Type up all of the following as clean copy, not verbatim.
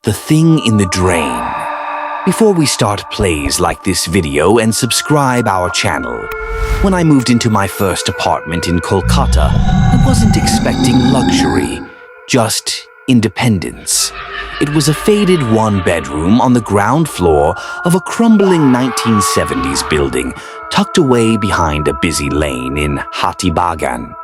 The Thing in the Drain. Before we start, please like this video and subscribe our channel. When I moved into my first apartment in Kolkata, I wasn't expecting luxury, just independence. It was a faded one-bedroom on the ground floor of a crumbling 1970s building tucked away behind a busy lane in Hattibaghan.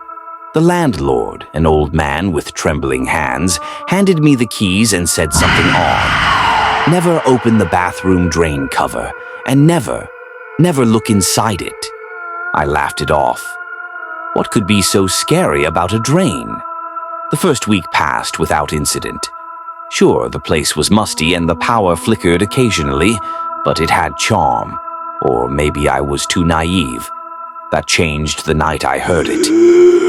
The landlord, an old man with trembling hands, handed me the keys and said something odd. Never open the bathroom drain cover, and never look inside it. I laughed it off. What could be so scary about a drain? The first week passed without incident. Sure, the place was musty and the power flickered occasionally, but it had charm. Or maybe I was too naive. That changed the night I heard it.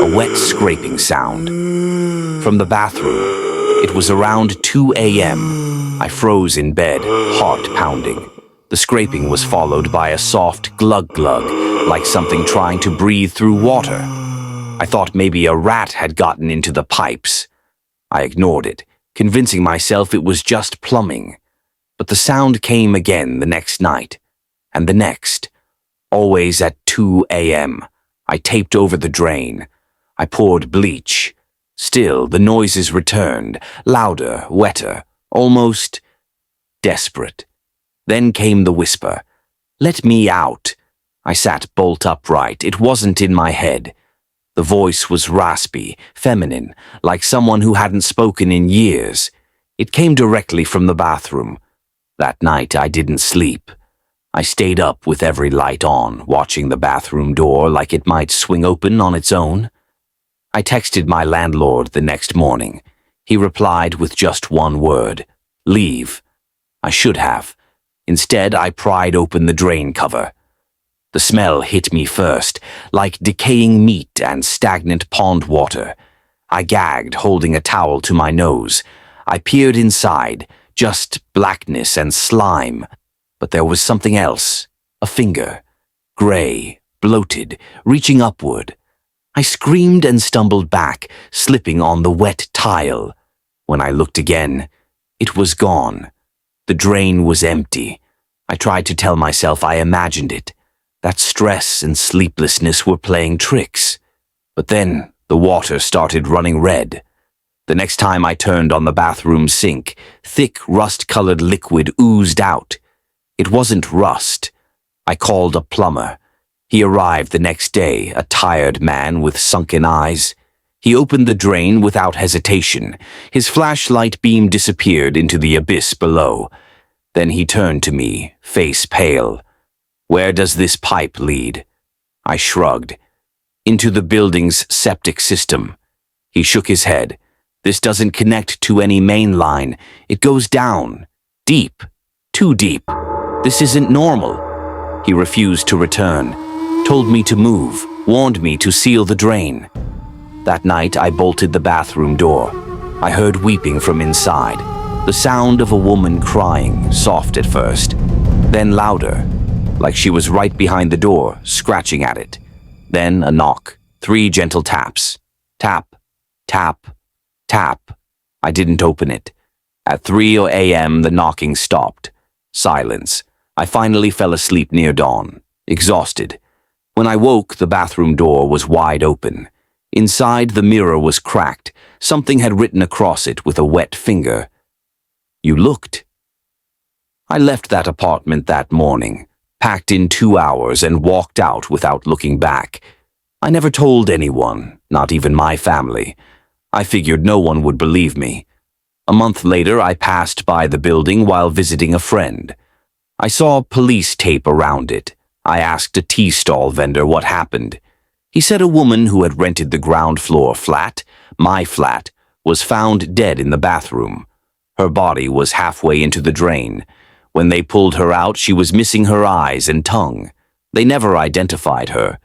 A wet scraping sound. From the bathroom. It was around 2 a.m. I froze in bed, heart pounding. The scraping was followed by a soft glug-glug, like something trying to breathe through water. I thought maybe a rat had gotten into the pipes. I ignored it, convincing myself it was just plumbing. But the sound came again the next night, and the next. Always at 2 a.m. I taped over the drain. I poured bleach. Still, the noises returned, louder, wetter, almost desperate. Then came the whisper, "Let me out." I sat bolt upright. It wasn't in my head. The voice was raspy, feminine, like someone who hadn't spoken in years. It came directly from the bathroom. That night I didn't sleep. I stayed up with every light on, watching the bathroom door like it might swing open on its own. I texted my landlord the next morning. He replied with just one word, "Leave." I should have. Instead, I pried open the drain cover. The smell hit me first, like decaying meat and stagnant pond water. I gagged, holding a towel to my nose. I peered inside, just blackness and slime. But there was something else, a finger, gray, bloated, reaching upward. I screamed and stumbled back, slipping on the wet tile. When I looked again, it was gone. The drain was empty. I tried to tell myself I imagined it, that stress and sleeplessness were playing tricks. But then the water started running red. The next time I turned on the bathroom sink, thick rust-colored liquid oozed out. It wasn't rust. I called a plumber. He arrived the next day, a tired man with sunken eyes. He opened the drain without hesitation. His flashlight beam disappeared into the abyss below. Then he turned to me, face pale. "Where does this pipe lead?" I shrugged. "Into the building's septic system." He shook his head. "This doesn't connect to any main line. It goes down. Deep. Too deep. This isn't normal." He refused to return, told me to move, warned me to seal the drain. That night I bolted the bathroom door. I heard weeping from inside, the sound of a woman crying, soft at first, then louder, like she was right behind the door, scratching at it. Then a knock, 3 gentle taps. Tap, tap, tap. I didn't open it. At 3 a.m. the knocking stopped. Silence. I finally fell asleep near dawn, exhausted. When I woke, the bathroom door was wide open. Inside, the mirror was cracked. Something had written across it with a wet finger. "You looked." I left that apartment that morning, packed in 2 hours, and walked out without looking back. I never told anyone, not even my family. I figured no one would believe me. A month later, I passed by the building while visiting a friend. I saw police tape around it. I asked a tea stall vendor what happened. He said a woman who had rented the ground floor flat, my flat, was found dead in the bathroom. Her body was halfway into the drain. When they pulled her out, she was missing her eyes and tongue. They never identified her.